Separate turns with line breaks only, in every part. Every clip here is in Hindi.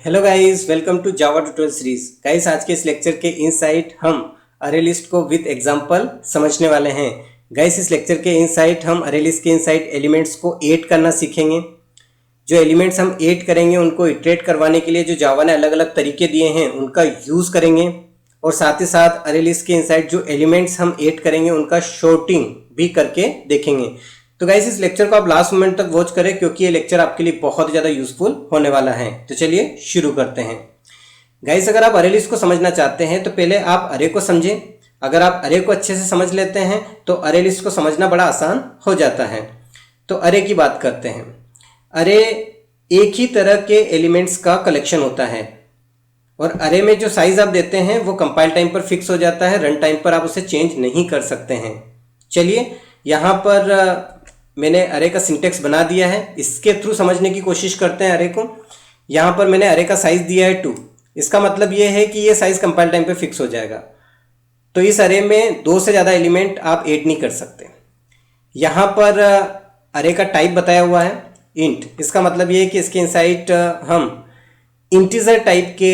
Hello guys, welcome to Java tutorial series. Guys, आज के इस लेक्चर के इनसाइट हम अरे लिस्ट को विद एग्जांपल समझने वाले हैं। गाइस, इस लेक्चर के इनसाइट हम अरे लिस्ट के इनसाइट एलिमेंट्स को ऐड करना सीखेंगे। जो एलिमेंट्स हम ऐड करेंगे उनको इटरेट करवाने के लिए जो जावा ने अलग अलग तरीके दिए हैं उनका यूज़ करेंगे, और साथ ही साथ अरे लिस्ट के इनसाइट जो एलिमेंट्स हम ऐड करेंगे उनका शॉर्टिंग भी करके देखेंगे। तो गाइस, इस लेक्चर को आप लास्ट मोमेंट तक वॉच करें क्योंकि ये लेक्चर आपके लिए बहुत ज़्यादा यूजफुल होने वाला है। तो चलिए शुरू करते हैं। गाइस, अगर आप अरे लिस्ट को समझना चाहते हैं तो पहले आप अरे को समझें। अगर आप अरे को अच्छे से समझ लेते हैं तो अरे लिस्ट को समझना बड़ा आसान हो जाता है। तो अरे की बात करते हैं। अरे एक ही तरह के एलिमेंट्स का कलेक्शन होता है, और अरे में जो साइज आप देते हैं वो कंपाइल टाइम पर फिक्स हो जाता है, रन टाइम पर आप उसे चेंज नहीं कर सकते हैं। चलिए, यहाँ पर मैंने अरे का सिंटेक्स बना दिया है, इसके थ्रू समझने की कोशिश करते हैं अरे को। यहाँ पर मैंने अरे का साइज दिया है 2। इसका मतलब ये है कि ये साइज कंपाइल टाइम पे फिक्स हो जाएगा। तो इस अरे में 2 से ज़्यादा एलिमेंट आप ऐड नहीं कर सकते। यहाँ पर अरे का टाइप बताया हुआ है इंट। इसका मतलब ये है कि इसके इनसाइड हम इंटीजर टाइप के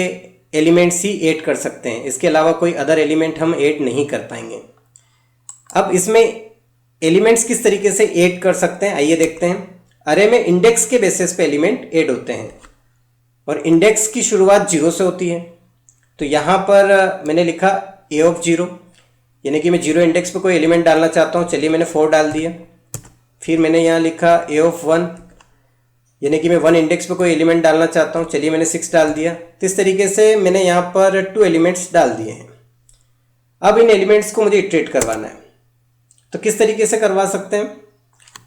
एलिमेंट्स ही ऐड कर सकते हैं, इसके अलावा कोई अदर एलिमेंट हम ऐड नहीं कर पाएंगे। अब इसमें एलिमेंट्स किस तरीके से ऐड कर सकते हैं आइए देखते हैं। अरे में इंडेक्स के बेसिस पे एलिमेंट ऐड होते हैं, और इंडेक्स की शुरुआत 0 से होती है। तो यहाँ पर मैंने लिखा a ऑफ 0, यानी कि मैं 0 इंडेक्स पे कोई एलिमेंट डालना चाहता हूँ। चलिए, मैंने 4 डाल दिया। फिर मैंने यहाँ लिखा a ऑफ 1, यानी कि मैं 1 इंडेक्स पे कोई एलिमेंट डालना चाहता हूँ। चलिए, मैंने 6 डाल दिया। तो इस तरीके से मैंने यहाँ पर 2 एलिमेंट्स डाल दिए हैं। अब इन एलिमेंट्स को मुझे इटरेट करवाना है। तो किस तरीके से करवा सकते हैं?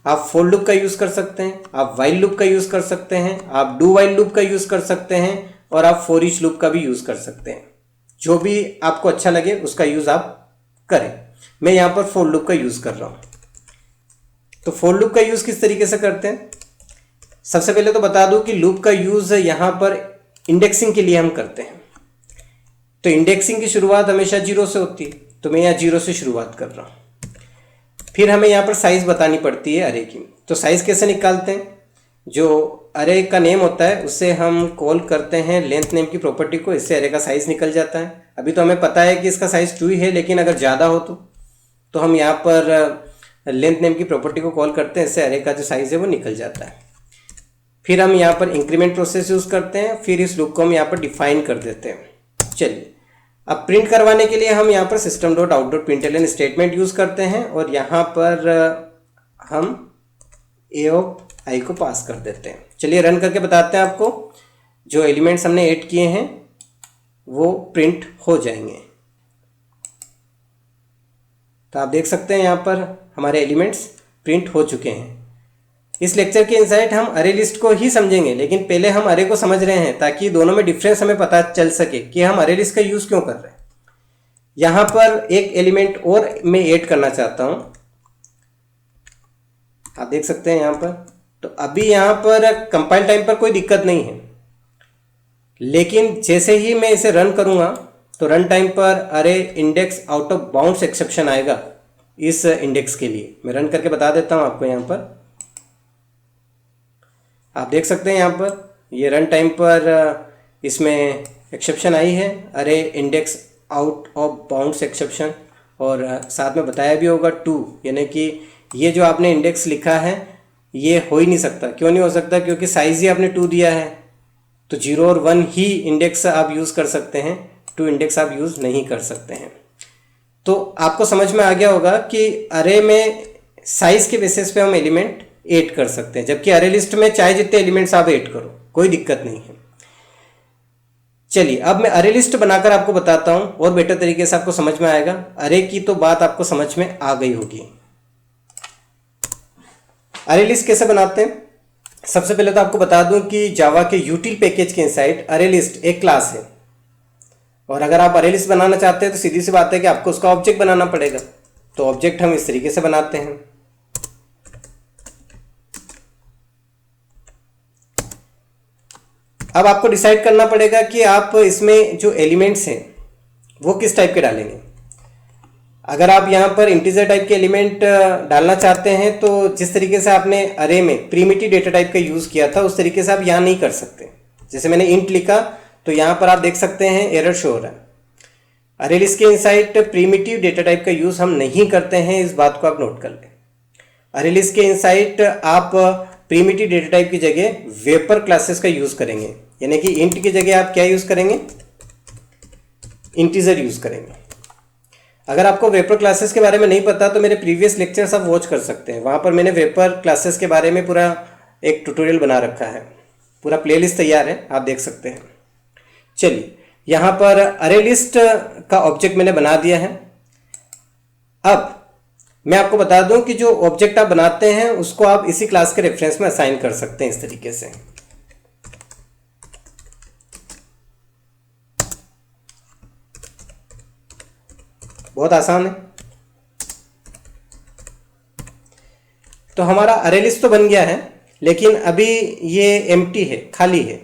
आप फॉर लूप का यूज़ कर सकते हैं, आप वाइल लूप का यूज़ कर सकते हैं, आप डू वाइल लूप का यूज़ कर सकते हैं, और आप फॉर ईच लूप का भी यूज़ कर सकते हैं। जो भी आपको अच्छा लगे उसका यूज़ आप करें। मैं यहाँ पर फॉर लूप का यूज़ कर रहा हूँ। तो फॉर लूप का यूज़ किस तरीके से करते हैं? सबसे पहले तो बता दूँ कि लूप का यूज़ यहाँ पर इंडेक्सिंग के लिए हम करते हैं। तो इंडेक्सिंग की शुरुआत हमेशा 0 से होती है, तो मैं यहाँ 0 से शुरुआत कर रहा हूँ। फिर हमें यहाँ पर साइज़ बतानी पड़ती है अरे की। तो साइज़ कैसे निकालते हैं? जो अरे का नेम होता है उससे हम कॉल करते हैं लेंथ नेम की प्रॉपर्टी को, इससे अरे का साइज़ निकल जाता है। अभी तो हमें पता है कि इसका साइज़ 2 ही है, लेकिन अगर ज़्यादा हो तो हम यहाँ पर लेंथ नेम की प्रॉपर्टी को कॉल करते हैं, इससे अरे का जो साइज़ है वो निकल जाता है। फिर हम यहाँ पर इंक्रीमेंट प्रोसेस यूज़ करते हैं, फिर इस लूप को हम यहाँ पर डिफाइन कर देते हैं। चलिए, अब प्रिंट करवाने के लिए हम यहाँ पर system.out.println स्टेटमेंट यूज़ करते हैं, और यहाँ पर हम a ऑफ i को पास कर देते हैं। चलिए, रन करके बताते हैं आपको। जो एलिमेंट्स हमने ऐड किए हैं वो प्रिंट हो जाएंगे। तो आप देख सकते हैं यहाँ पर हमारे एलिमेंट्स प्रिंट हो चुके हैं। इस लेक्चर के इनसाइट हम अरे लिस्ट को ही समझेंगे, लेकिन पहले हम अरे को समझ रहे हैं ताकि दोनों में डिफरेंस हमें पता चल सके कि हम अरे लिस्ट का यूज़ क्यों कर रहे हैं। यहाँ पर एक एलिमेंट और मैं ऐड करना चाहता हूँ, आप देख सकते हैं यहाँ पर। तो अभी यहाँ पर कंपाइल टाइम पर कोई दिक्कत नहीं है, लेकिन जैसे ही मैं इसे रन करूँगा तो रन टाइम पर अरे index out of bounds exception आएगा इस इंडेक्स के लिए। मैं रन करके बता देता हूँ आपको। यहाँ पर आप देख सकते हैं यहाँ पर ये रन टाइम पर इसमें एक्सेप्शन आई है, अरे index out of bounds exception, और साथ में बताया भी होगा 2, यानी कि ये जो आपने इंडेक्स लिखा है ये हो ही नहीं सकता। क्यों नहीं हो सकता? क्योंकि साइज़ ही आपने 2 दिया है। तो 0 और 1 ही इंडेक्स आप यूज़ कर सकते हैं, 2 इंडेक्स आप यूज़ नहीं कर सकते हैं। तो आपको समझ में आ गया होगा कि अरे में साइज़ के बेसिस पे हम एलिमेंट ऐड कर सकते हैं, जबकि अरे लिस्ट में चाहे जितने एलिमेंट्स आप ऐड करो कोई दिक्कत नहीं है। चलिए, अब मैं अरे लिस्ट बनाकर आपको बताता हूं, और बेटर तरीके से आपको समझ में आएगा। अरे की तो बात आपको समझ में आ गई होगी। अरे लिस्ट कैसे बनाते हैं? सबसे पहले तो आपको बता दूं कि जावा के यूटिल पैकेज के इनसाइड अरे लिस्ट एक क्लास है, और अगर आप अरे लिस्ट बनाना चाहते हैं तो सीधी सी बात है कि आपको उसका ऑब्जेक्ट बनाना पड़ेगा। तो ऑब्जेक्ट हम इस तरीके से बनाते हैं। अब आपको डिसाइड करना पड़ेगा कि आप इसमें जो एलिमेंट्स हैं वो किस टाइप के डालेंगे। अगर आप यहाँ पर इंटीजर टाइप के एलिमेंट डालना चाहते हैं तो जिस तरीके से आपने अरे में प्रिमिटिव डेटा टाइप का यूज़ किया था उस तरीके से आप यहाँ नहीं कर सकते। जैसे मैंने इंट लिखा तो यहाँ पर आप देख सकते हैं एरर शो हो रहा है। अरे लिस्ट के इनसाइड प्रीमिटिव डेटा टाइप का यूज़ हम नहीं करते हैं, इस बात को आप नोट कर लें। अरे लिस्ट के इनसाइड आप प्रीमिटिव डेटा टाइप की जगह वेपर क्लासेस का यूज़ करेंगे, यानी कि इंट की जगह आप क्या यूज़ करेंगे, इंटीजर यूज़ करेंगे। अगर आपको वेपर क्लासेस के बारे में नहीं पता तो मेरे प्रीवियस लेक्चर्स आप वॉच कर सकते हैं, वहाँ पर मैंने वेपर क्लासेस के बारे में पूरा एक ट्यूटोरियल बना रखा है, पूरा प्लेलिस्ट तैयार है, आप देख सकते हैं। चलिए यहाँ पर अरे लिस्ट का ऑब्जेक्ट मैंने बना दिया है। अब मैं आपको बता दूं कि जो ऑब्जेक्ट आप बनाते हैं उसको आप इसी क्लास के रेफरेंस में असाइन कर सकते हैं इस तरीके से। बहुत आसान है। तो हमारा अरे लिस्ट तो बन गया है, लेकिन अभी ये एम्प्टी है, खाली है।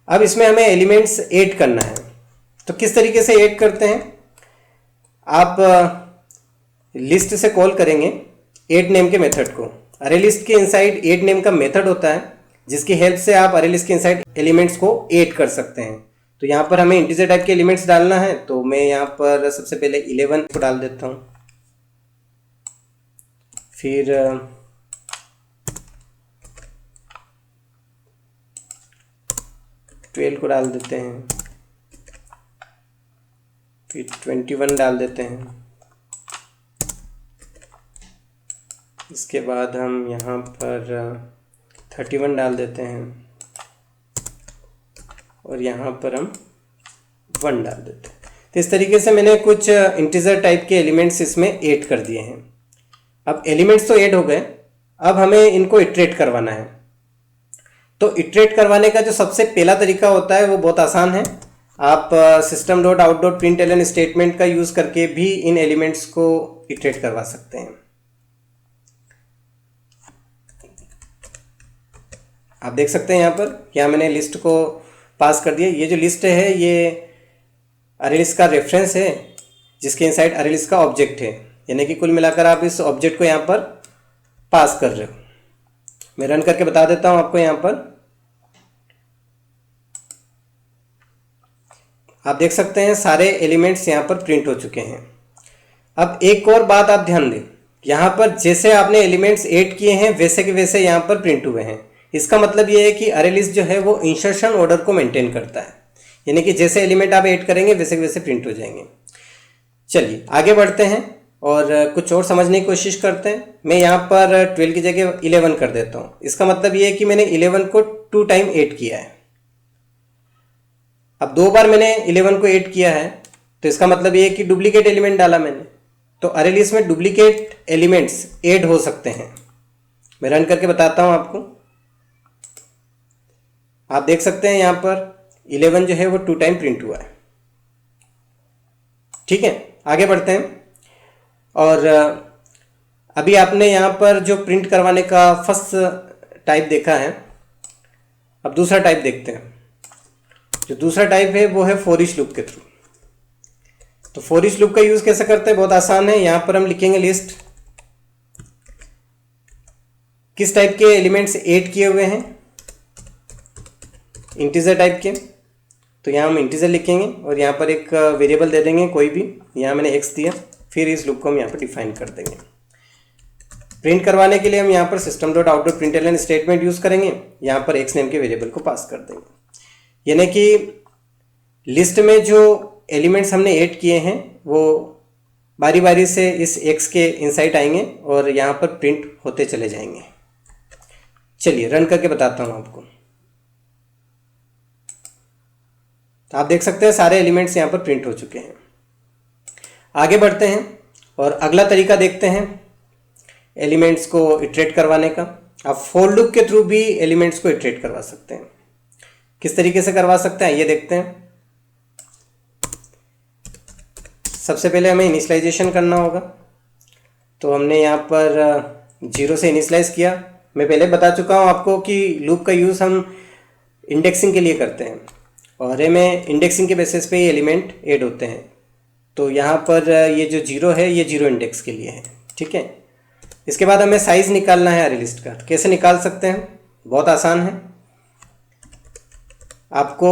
अब इसमें हमें एलिमेंट्स ऐड करना है। तो किस तरीके से ऐड करते हैं, आप लिस्ट से कॉल करेंगे ऐड नेम के मेथड को। अरे लिस्ट के इनसाइड ऐड नेम का मेथड होता है, जिसकी हेल्प से आप अरे लिस्ट के इनसाइड एलिमेंट्स को ऐड कर सकते हैं। तो यहाँ पर हमें इंटीजर टाइप के एलिमेंट्स डालना है, तो मैं यहाँ पर सबसे पहले 11 को डाल देता हूँ, फिर 12 को डाल देते हैं, फिर 21 डाल देते हैं। इसके बाद हम यहाँ पर 31 डाल देते हैं और यहाँ पर हम 1 डाल देते हैं। तो इस तरीके से मैंने कुछ इंटीजर टाइप के एलिमेंट्स इसमें ऐड कर दिए हैं। अब एलिमेंट्स तो ऐड हो गए, अब हमें इनको इटरेट करवाना है। तो इटरेट करवाने का जो सबसे पहला तरीका होता है वो बहुत आसान है। आप system.out.println स्टेटमेंट का यूज़ करके भी इन एलिमेंट्स को इटरेट करवा सकते हैं। आप देख सकते हैं यहाँ पर यहाँ मैंने लिस्ट को पास कर दिया। ये जो लिस्ट है ये अरे लिस्ट का रेफरेंस है, जिसके इनसाइड अरे लिस्ट का ऑब्जेक्ट है, यानी कि कुल मिलाकर आप इस ऑब्जेक्ट को यहाँ पर पास कर रहे हो। मैं रन करके बता देता हूँ आपको। यहाँ पर आप देख सकते हैं सारे एलिमेंट्स यहाँ पर प्रिंट हो चुके हैं। अब एक और बात आप ध्यान दें, यहाँ पर जैसे आपने एलिमेंट्स ऐड किए हैं वैसे के वैसे यहाँ पर प्रिंट हुए हैं। इसका मतलब ये है कि अरे लिस्ट जो है वो इंसर्शन ऑर्डर को मेंटेन करता है, यानी कि जैसे एलिमेंट आप ऐड करेंगे वैसे के वैसे प्रिंट हो जाएंगे। चलिए आगे बढ़ते हैं और कुछ और समझने की कोशिश करते हैं। मैं यहाँ पर 12 की जगह 11 कर देता हूँ। इसका मतलब ये है कि मैंने 11 को 2 टाइम ऐड किया है। अब 2 बार मैंने 11 को ऐड किया है, तो इसका मतलब ये है कि डुप्लीकेट एलिमेंट डाला मैंने। तो अरे लिस्ट में डुप्लीकेट एलिमेंट्स ऐड हो सकते हैं। मैं रन करके बताता हूँ आपको। आप देख सकते हैं यहाँ पर 11 जो है वो 2 टाइम प्रिंट हुआ है। ठीक है, आगे बढ़ते हैं। और अभी आपने यहाँ पर जो प्रिंट करवाने का फर्स्ट टाइप देखा है, अब दूसरा टाइप देखते हैं। जो दूसरा टाइप है वो है फॉर ईच लूप के थ्रू। तो फॉर ईच लूप का यूज़ कैसे करते हैं, बहुत आसान है। यहाँ पर हम लिखेंगे लिस्ट किस टाइप के एलिमेंट्स ऐड किए हुए हैं, इंटीजर टाइप के। तो यहाँ हम इंटीजर लिखेंगे और यहाँ पर एक वेरिएबल दे देंगे कोई भी, यहाँ मैंने x दिया। फिर इस लूप को हम यहाँ पर डिफाइन कर देंगे। प्रिंट करवाने के लिए हम यहाँ पर system.out.println स्टेटमेंट यूज़ करेंगे, यहाँ पर x नेम के वेरिएबल को पास कर देंगे। यानी कि लिस्ट में जो एलिमेंट्स हमने ऐड किए हैं वो बारी बारी से इस x के इनसाइड आएंगे और यहाँ पर प्रिंट होते चले जाएंगे। चलिए रन करके बताता हूँ आपको। आप देख सकते हैं सारे एलिमेंट्स यहाँ पर प्रिंट हो चुके हैं। आगे बढ़ते हैं और अगला तरीका देखते हैं एलिमेंट्स को इटरेट करवाने का। आप फॉर लूप के थ्रू भी एलिमेंट्स को इटरेट करवा सकते हैं। किस तरीके से करवा सकते हैं ये देखते हैं। सबसे पहले हमें इनिशियलाइजेशन करना होगा। तो हमने यहाँ पर 0 से इनिशियलाइज किया। मैं पहले बता चुका हूँ आपको कि लूप का यूज़ हम इंडेक्सिंग के लिए करते हैं और अरे में इंडेक्सिंग के बेसिस पे ये एलिमेंट ऐड होते हैं। तो यहाँ पर ये जो 0 है ये 0 इंडेक्स के लिए है। ठीक है, इसके बाद हमें साइज़ निकालना है अरे लिस्ट का। कैसे निकाल सकते हैं, बहुत आसान है। आपको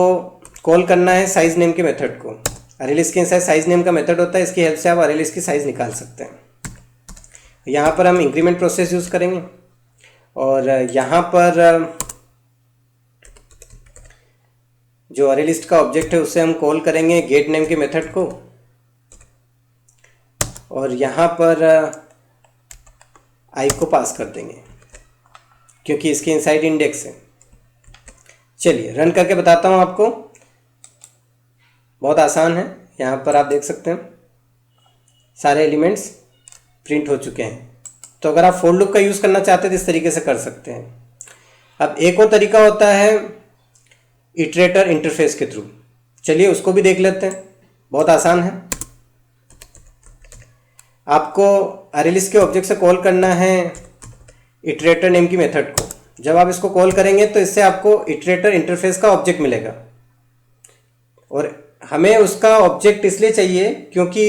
कॉल करना है साइज नेम के मेथड को। अरे लिस्ट के इनसाइड साइज नेम का मेथड होता है, इसकी हेल्प से आप अरे लिस्ट की साइज निकाल सकते हैं। यहाँ पर हम इंक्रीमेंट प्रोसेस यूज़ करेंगे और यहाँ पर जो अरे लिस्ट का ऑब्जेक्ट है उससे हम कॉल करेंगे गेट नेम के मेथड को और यहाँ पर आई को पास कर देंगे क्योंकि इसके इनसाइड इंडेक्स है। चलिए रन करके बताता हूँ आपको, बहुत आसान है। यहाँ पर आप देख सकते हैं सारे एलिमेंट्स प्रिंट हो चुके हैं। तो अगर आप फॉर लूप का यूज़ करना चाहते हैं तो इस तरीके से कर सकते हैं। अब एक और तरीका होता है इटरेटर इंटरफेस के थ्रू, चलिए उसको भी देख लेते हैं, बहुत आसान है। आपको अरे लिस्ट के ऑब्जेक्ट से कॉल करना है इटरेटर नेम की मेथड को। जब आप इसको कॉल करेंगे तो इससे आपको इटरेटर इंटरफेस का ऑब्जेक्ट मिलेगा और हमें उसका ऑब्जेक्ट इसलिए चाहिए क्योंकि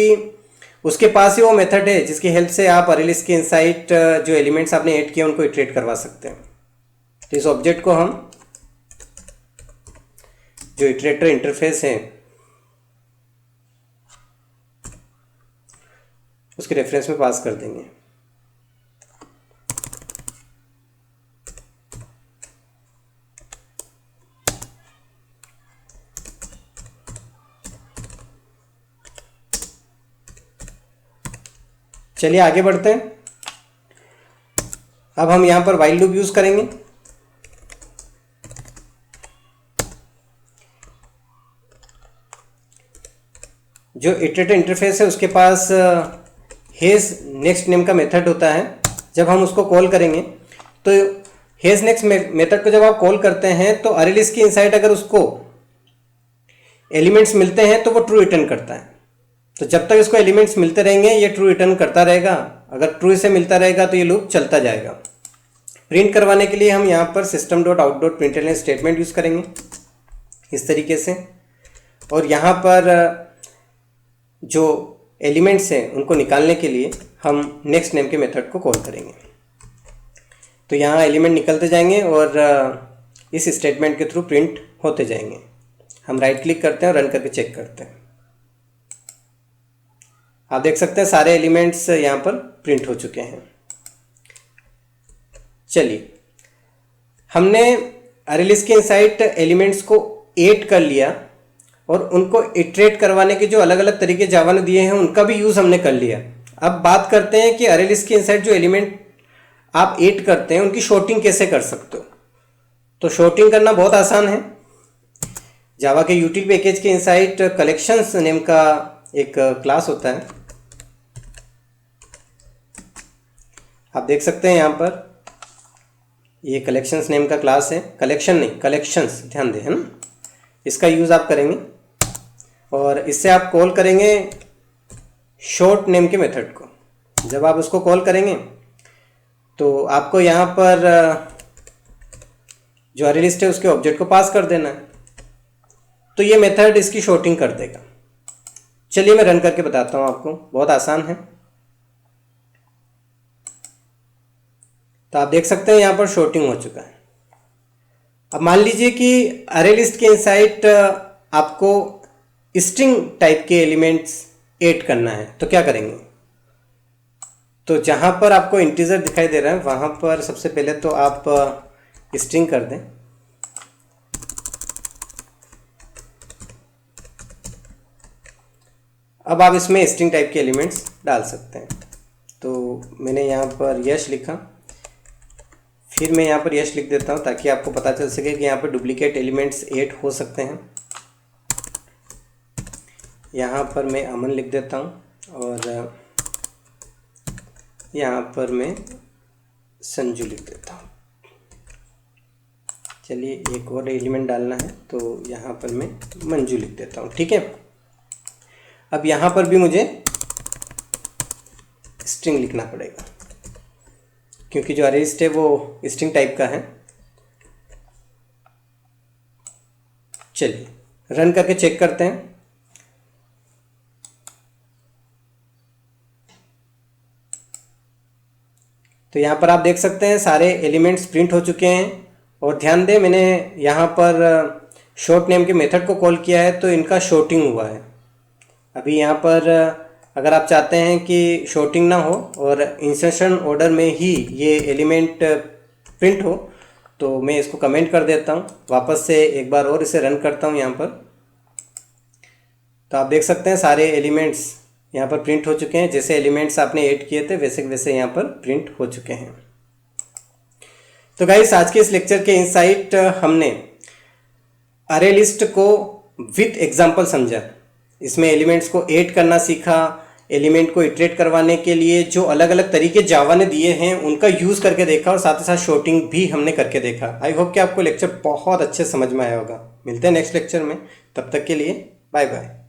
उसके पास ही वो मेथड है जिसकी हेल्प से आप अरे लिस्ट के इनसाइड जो एलिमेंट्स आपने ऐड किए उनको इटरेट करवा सकते हैं। तो इस ऑब्जेक्ट को हम जो इटरेटर इंटरफेस है उसके रेफरेंस में पास कर देंगे। चलिए आगे बढ़ते हैं। अब हम यहां पर व्हाइल लूप यूज करेंगे। जो इटरेटर इंटरफेस है उसके पास हेज नेक्स्ट नेम का मेथड होता है। जब हम उसको कॉल करेंगे तो हेज नेक्स्ट मेथड को जब आप कॉल करते हैं तो अरे लिस्ट की इनसाइड अगर उसको एलिमेंट्स मिलते हैं तो वो ट्रू रिटर्न करता है। तो जब तक इसको एलिमेंट्स मिलते रहेंगे ये ट्रू रिटर्न करता रहेगा। अगर ट्रू इसे मिलता रहेगा तो ये लूप चलता जाएगा। प्रिंट करवाने के लिए हम यहाँ पर system dot out dot println statement use करेंगे इस तरीके से। और यहाँ पर जो एलिमेंट्स हैं उनको निकालने के लिए हम नेक्स्ट नेम के मेथड को कॉल करेंगे। तो यहाँ एलिमेंट निकलते जाएंगे और इस स्टेटमेंट के थ्रू प्रिंट होते जाएंगे। हम राइट क्लिक करते हैं और रन करके चेक करते हैं। आप देख सकते हैं सारे एलिमेंट्स यहाँ पर प्रिंट हो चुके हैं। चलिए हमने अरे लिस्ट के इनसाइड एलिमेंट्स को ऐड कर लिया और उनको इटरेट करवाने के जो अलग अलग तरीके जावा ने दिए हैं उनका भी यूज़ हमने कर लिया। अब बात करते हैं कि अरे लिस्ट के इनसाइड जो एलिमेंट आप ऐड करते हैं उनकी शॉर्टिंग कैसे कर सकते हो। तो शॉर्टिंग करना बहुत आसान है। जावा के यूटिल पैकेज के इनसाइड कलेक्शंस नेम का एक क्लास होता है। आप देख सकते हैं यहाँ पर ये कलेक्शंस नेम का क्लास है। कलेक्शन नहीं, कलेक्शंस, ध्यान दें, है ना। इसका यूज़ आप करेंगे और इससे आप कॉल करेंगे शॉर्ट नेम के मेथड को। जब आप उसको कॉल करेंगे तो आपको यहाँ पर जो अरे लिस्ट है उसके ऑब्जेक्ट को पास कर देना है। तो ये मेथड इसकी शॉर्टिंग कर देगा। चलिए मैं रन करके बताता हूँ आपको, बहुत आसान है। तो आप देख सकते हैं यहाँ पर शॉर्टिंग हो चुका है। अब मान लीजिए कि अरे लिस्ट के इनसाइड आपको स्ट्रिंग टाइप के एलिमेंट्स ऐड करना है तो क्या करेंगे। तो जहाँ पर आपको इंटीजर दिखाई दे रहा है वहाँ पर सबसे पहले तो आप स्ट्रिंग कर दें। अब आप इसमें स्ट्रिंग टाइप के एलिमेंट्स डाल सकते हैं। तो मैंने यहाँ पर यश लिखा, फिर मैं यहाँ पर यश लिख देता हूँ ताकि आपको पता चल सके कि यहाँ पर डुप्लीकेट एलिमेंट्स ऐड हो सकते हैं। यहाँ पर मैं अमन लिख देता हूँ और यहाँ पर मैं संजू लिख देता हूँ। चलिए एक और एलिमेंट डालना है तो यहाँ पर मैं मंजू लिख देता हूँ, ठीक है। अब यहाँ पर भी मुझे स्ट्रिंग लिखना पड़ेगा क्योंकि जो अरे लिस्ट है वो स्ट्रिंग टाइप का है। चलिए रन करके चेक करते हैं। तो यहाँ पर आप देख सकते हैं सारे एलिमेंट्स प्रिंट हो चुके हैं। और ध्यान दें मैंने यहाँ पर शॉर्ट नेम के मेथड को कॉल किया है तो इनका शॉर्टिंग हुआ है। अभी यहाँ पर अगर आप चाहते हैं कि शॉर्टिंग ना हो और इंसर्शन ऑर्डर में ही ये एलिमेंट प्रिंट हो तो मैं इसको कमेंट कर देता हूँ। वापस से एक बार और इसे रन करता हूँ यहाँ पर, तो आप देख सकते हैं सारे एलिमेंट्स यहाँ पर प्रिंट हो चुके हैं। जैसे एलिमेंट्स आपने ऐड किए थे वैसे वैसे यहाँ पर प्रिंट हो चुके हैं। तो गाइस आज के इस लेक्चर के इनसाइट हमने अरे लिस्ट को विथ एग्जांपल समझा। इसमें एलिमेंट्स को ऐड करना सीखा, एलिमेंट को इटरेट करवाने के लिए जो अलग अलग तरीके जावा ने दिए हैं उनका यूज़ करके देखा और साथ ही साथ शॉर्टिंग भी हमने करके देखा। आई होप कि आपको लेक्चर बहुत अच्छे समझ में आया होगा। मिलते हैं नेक्स्ट लेक्चर में, तब तक के लिए बाय बाय।